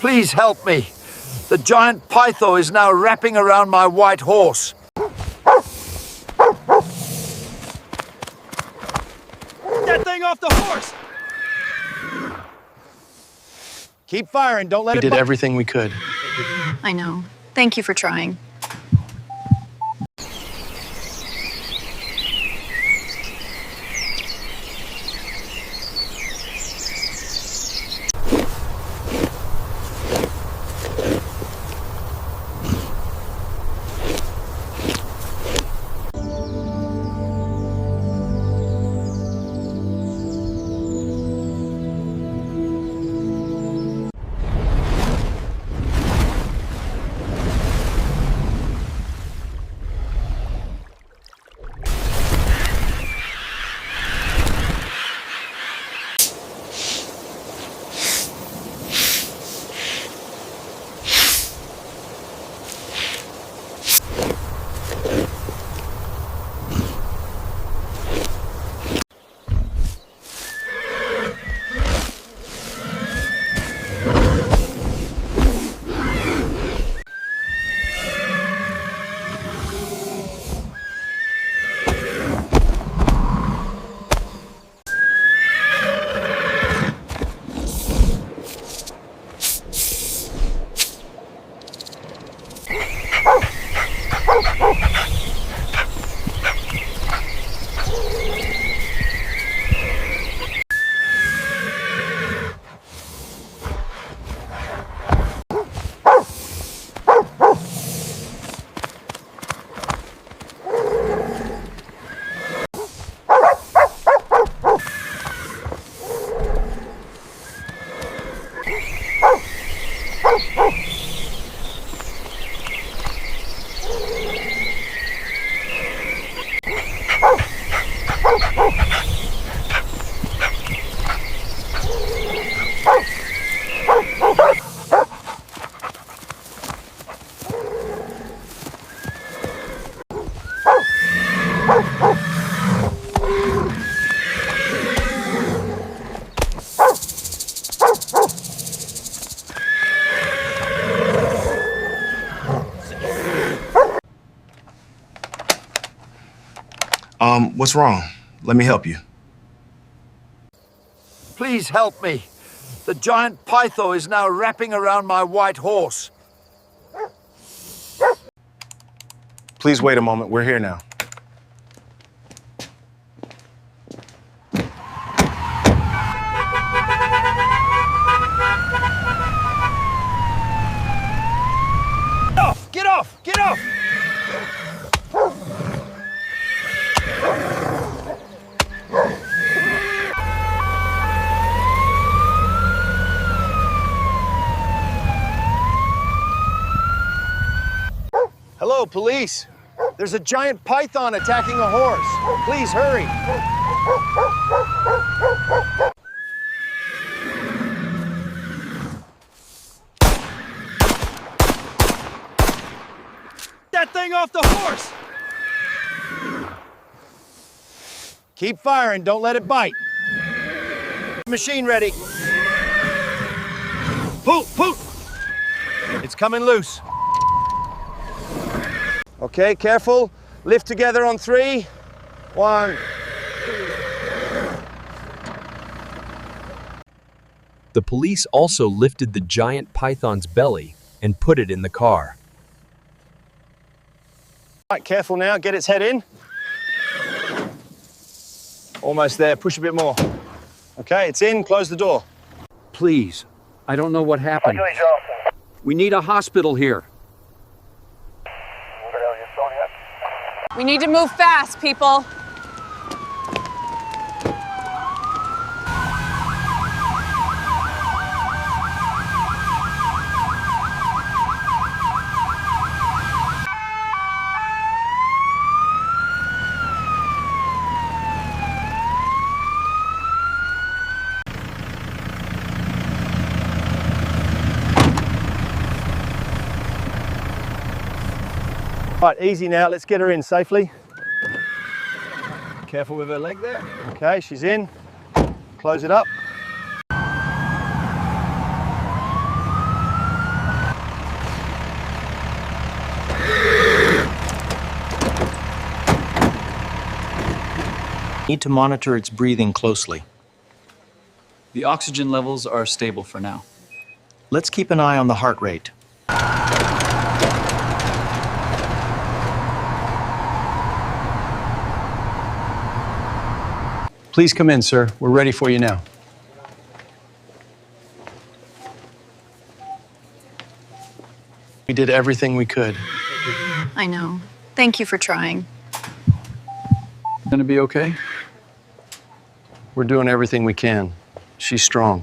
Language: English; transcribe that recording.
Please help me. The giant python is now wrapping around my white horse. That thing off the horse! Keep firing, don't let it... We did everything we could. I know. Thank you for trying. What's wrong? Let me help you. Please help me. The giant python is now wrapping around my white horse. Please wait a moment. We're here now. Get off! Get off! Hello, police. There's a giant python attacking a horse. Please hurry. That thing off the horse! Keep firing, don't let it bite. Machine ready. Pull, pull! It's coming loose. Okay, careful. Lift together on 3. 1. The police also lifted the giant python's belly and put it in the car. Right, careful now, get its head in. Almost there, push a bit more. Okay, it's in, close the door. Please, I don't know what happened. We need a hospital here. We need to move fast, people. Right, easy now, let's get her in safely. Careful with her leg there. Okay, she's in. Close it up. Need to monitor its breathing closely. The oxygen levels are stable for now. Let's keep an eye on the heart rate. Please come in, sir. We're ready for you now. We did everything we could. I know. Thank you for trying. Gonna be okay? We're doing everything we can. She's strong.